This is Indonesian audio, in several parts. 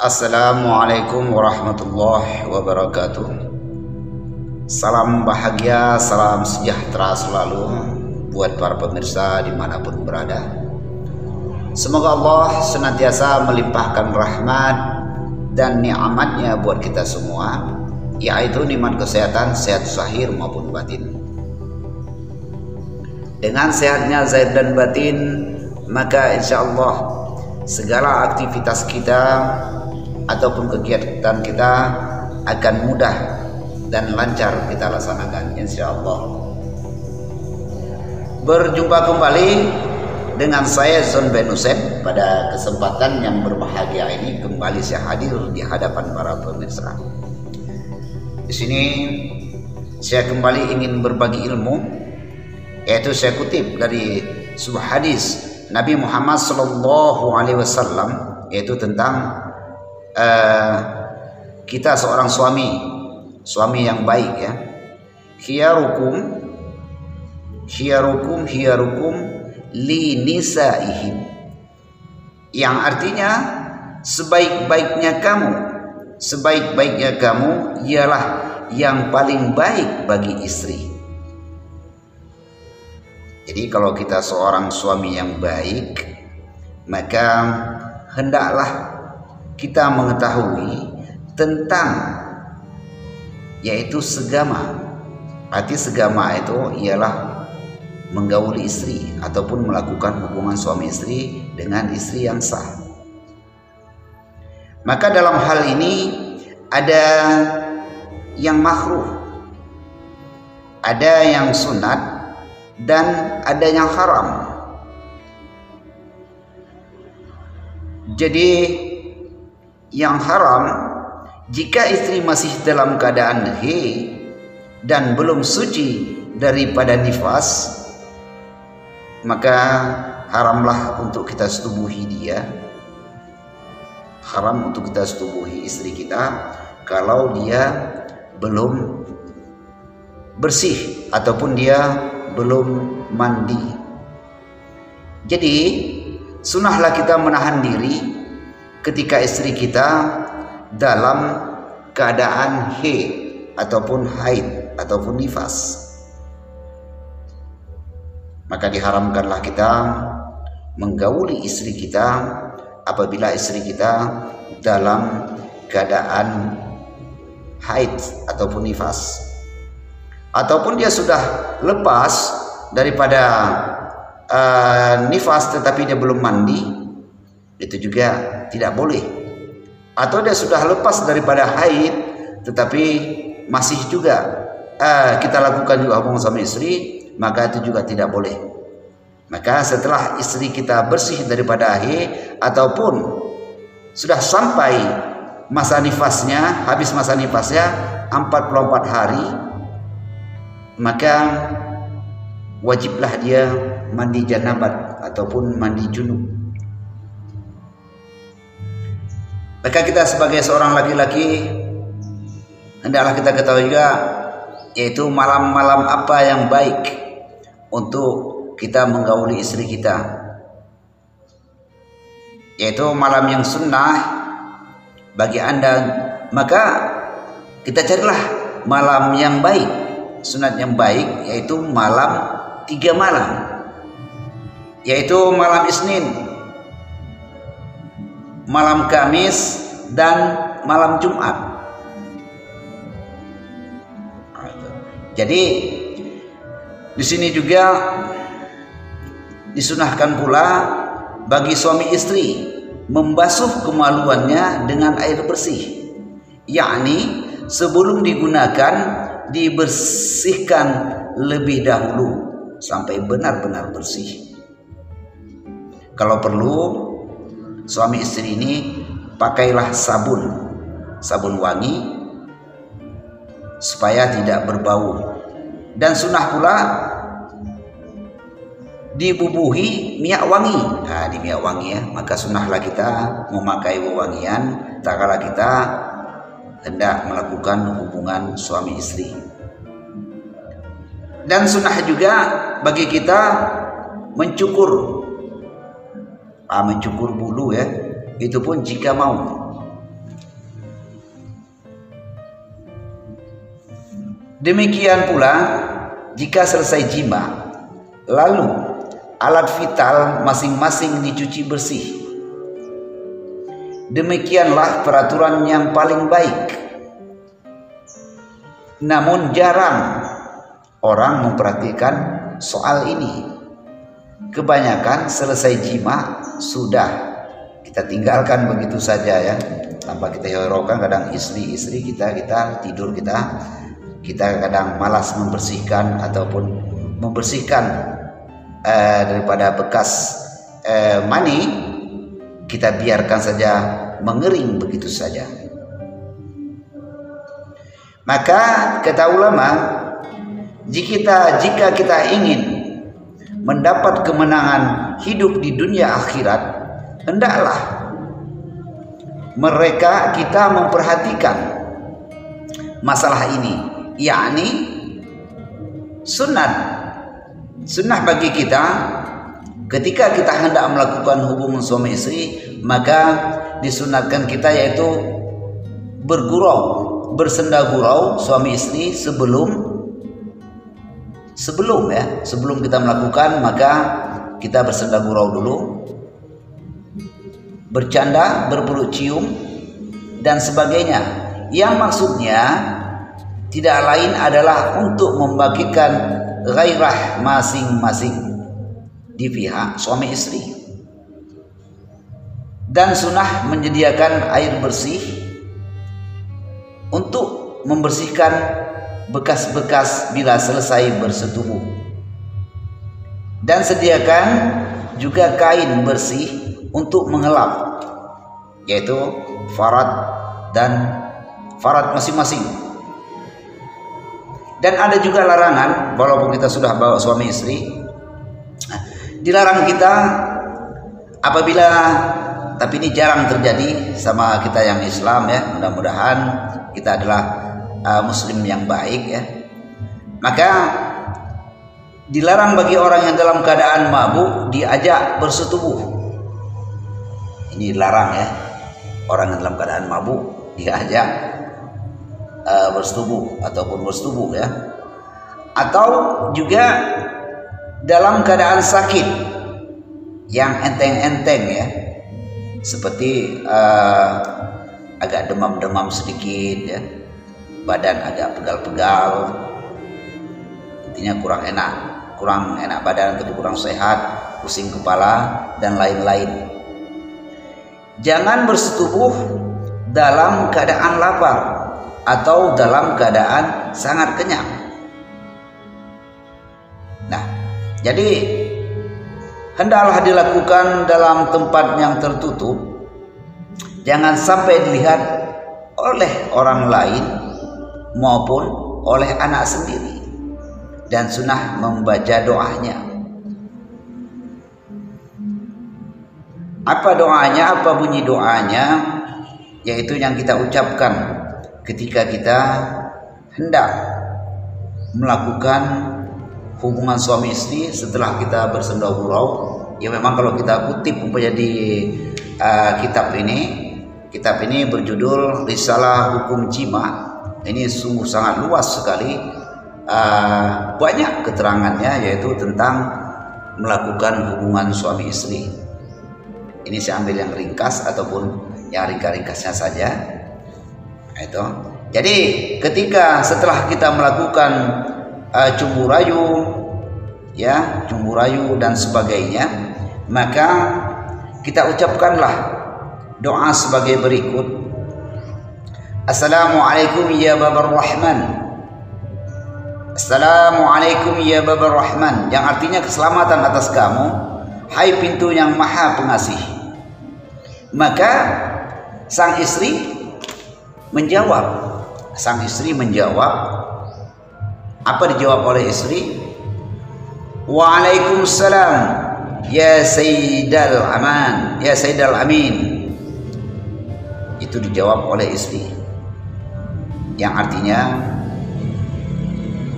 Assalamualaikum warahmatullahi wabarakatuh. Salam bahagia, salam sejahtera selalu buat para pemirsa dimanapun berada. Semoga Allah senantiasa melimpahkan rahmat dan nikmatnya buat kita semua, yaitu nikmat kesehatan, sehat zahir maupun batin. Dengan sehatnya zahir dan batin, maka insya Allah segala aktivitas kita ataupun kegiatan kita akan mudah dan lancar kita laksanakan insya Allah. Berjumpa kembali dengan saya Zon Ben Hussein. Pada kesempatan yang berbahagia ini kembali saya hadir di hadapan para pemirsa. Di sini saya kembali ingin berbagi ilmu, yaitu saya kutip dari sebuah hadis Nabi Muhammad SAW, yaitu tentang kita seorang suami yang baik, ya. Khiyarukum li nisaihim, yang artinya sebaik-baiknya kamu ialah yang paling baik bagi istri. Jadi kalau kita seorang suami yang baik, maka hendaklah kita mengetahui tentang yaitu segama. Arti segama itu ialah menggauli istri ataupun melakukan hubungan suami istri dengan istri yang sah. Maka dalam hal ini ada yang makruh, ada yang sunat, dan ada yang haram. Jadi yang haram, jika istri masih dalam keadaan haid dan belum suci daripada nifas, maka haramlah untuk kita setubuhi dia. Haram untuk kita setubuhi istri kita kalau dia belum bersih ataupun dia belum mandi. Jadi sunahlah kita menahan diri ketika istri kita dalam keadaan ataupun haid ataupun nifas. Maka diharamkanlah kita menggauli istri kita apabila istri kita dalam keadaan haid ataupun nifas, ataupun dia sudah lepas daripada nifas tetapi dia belum mandi, itu juga tidak boleh. Atau dia sudah lepas daripada haid tetapi masih juga kita lakukan juga hubungan sama istri, maka itu juga tidak boleh. Maka setelah istri kita bersih daripada haid ataupun sudah sampai masa nifasnya, habis masa nifasnya 44 hari, maka wajiblah dia mandi janabat ataupun mandi junub. Maka kita sebagai seorang laki-laki hendaklah kita ketahui juga, yaitu malam-malam apa yang baik untuk kita menggauli istri kita, yaitu malam yang sunnah bagi Anda. Maka kita carilah malam yang baik, sunat yang baik, yaitu malam 3 malam, yaitu malam Isnin, malam Kamis, dan malam Jumat. Jadi di sini juga disunahkan pula bagi suami istri membasuh kemaluannya dengan air bersih, yakni sebelum digunakan dibersihkan lebih dahulu sampai benar-benar bersih. Kalau perlu, suami istri ini pakailah sabun wangi supaya tidak berbau. Dan sunnah pula dibubuhi minyak wangi. Nah, di minyak wangi, ya, maka sunnahlah kita memakai wewangian tak kala kita hendak melakukan hubungan suami istri. Dan sunnah juga bagi kita mencukur bulu, ya, itu pun jika mau. Demikian pula jika selesai jima, lalu alat vital masing-masing dicuci bersih. Demikianlah peraturan yang paling baik. Namun jarang orang memperhatikan soal ini. Kebanyakan selesai jima sudah kita tinggalkan begitu saja ya, tanpa kita hiraukan. Kadang istri kita tidur, kita kadang malas membersihkan ataupun membersihkan daripada bekas mani, kita biarkan saja mengering begitu saja. Maka kata ulama, jika kita ingin mendapat kemenangan hidup di dunia akhirat, hendaklah kita memperhatikan masalah ini, yakni sunnah bagi kita. Ketika kita hendak melakukan hubungan suami istri, maka disunatkan kita yaitu bersenda gurau suami istri sebelum kita melakukan, maka kita bersenda gurau dulu, bercanda, berpeluk cium dan sebagainya, yang maksudnya tidak lain adalah untuk membagikan gairah masing-masing di pihak suami istri. Dan sunnah menyediakan air bersih untuk membersihkan bekas-bekas bila selesai bersetubuh, dan sediakan juga kain bersih untuk mengelap, yaitu farad masing-masing. Dan ada juga larangan, walaupun kita sudah bawa suami istri, dilarang kita apabila, tapi ini jarang terjadi sama kita yang Islam ya, mudah-mudahan kita adalah muslim yang baik ya. Maka dilarang bagi orang yang dalam keadaan mabuk diajak bersetubuh. Ini dilarang ya, orang yang dalam keadaan mabuk diajak bersetubuh ataupun bersetubuh ya. Atau juga dalam keadaan sakit yang enteng-enteng ya, seperti agak demam-demam sedikit ya, badan agak pegal-pegal, intinya kurang enak badan atau kurang sehat, pusing kepala dan lain-lain. Jangan bersetubuh dalam keadaan lapar atau dalam keadaan sangat kenyang. Nah, jadi hendaklah dilakukan dalam tempat yang tertutup, jangan sampai dilihat oleh orang lain maupun oleh anak sendiri, dan sunnah membaca doanya. Apa doanya? Apa bunyi doanya? Yaitu yang kita ucapkan ketika kita hendak melakukan hubungan suami istri setelah kita bersenda gurau. Ya memang kalau kita kutip di kitab ini berjudul Risalah Hukum Jima. Ini sungguh sangat luas sekali, banyak keterangannya, yaitu tentang melakukan hubungan suami istri. Ini saya ambil yang ringkas ataupun yang ringkas-ringkasnya saja. Itu. Jadi ketika setelah kita melakukan cumbu rayu dan sebagainya, maka kita ucapkanlah doa sebagai berikut. Assalamualaikum ya babar rahman. Assalamualaikum ya babar rahman, yang artinya keselamatan atas kamu, hai pintu yang maha pengasih. Maka sang istri menjawab. Apa dijawab oleh istri? Waalaikumsalam ya Sayyidal Aman, ya Sayyidal Amin. Itu dijawab oleh istri, yang artinya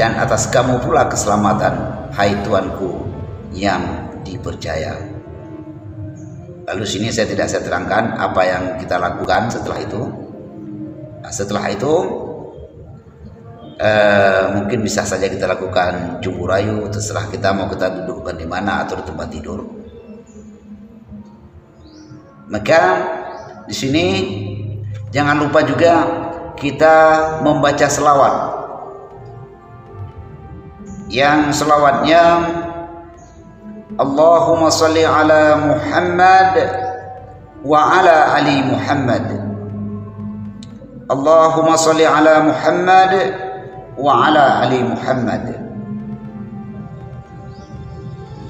dan atas kamu pula keselamatan, hai tuanku yang dipercaya. Lalu sini saya terangkan apa yang kita lakukan setelah itu. Nah, setelah itu mungkin bisa saja kita lakukan jumbo rayu, terserah kita mau kita dudukkan di mana atau di tempat tidur. Maka di sini jangan lupa juga kita membaca selawat, yang selawatnya Allahumma salli ala Muhammad wa ala ali Muhammad, Allahumma salli ala Muhammad wa ala ali Muhammad.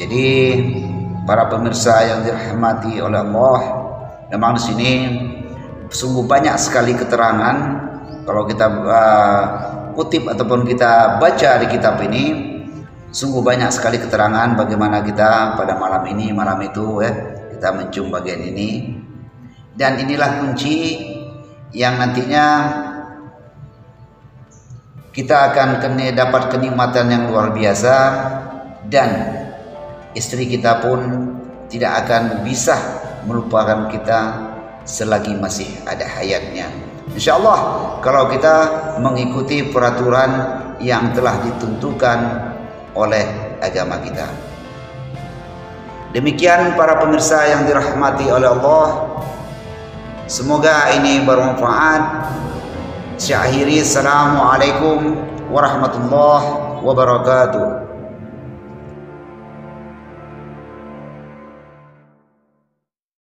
Jadi para pemirsa yang dirahmati oleh Allah, memang di sini sungguh banyak sekali keterangan. Kalau kita kutip ataupun kita baca di kitab ini, sungguh banyak sekali keterangan bagaimana kita pada malam ini, malam itu kita mencium bagian ini. Dan inilah kunci yang nantinya kita akan dapat kenikmatan yang luar biasa, dan istri kita pun tidak akan bisa melupakan kita selagi masih ada hayatnya. Insya Allah kalau kita mengikuti peraturan yang telah ditentukan oleh agama kita. Demikian para pemirsa yang dirahmati oleh Allah, semoga ini bermanfaat. Saya akhiri, assalamualaikum warahmatullahi wabarakatuh.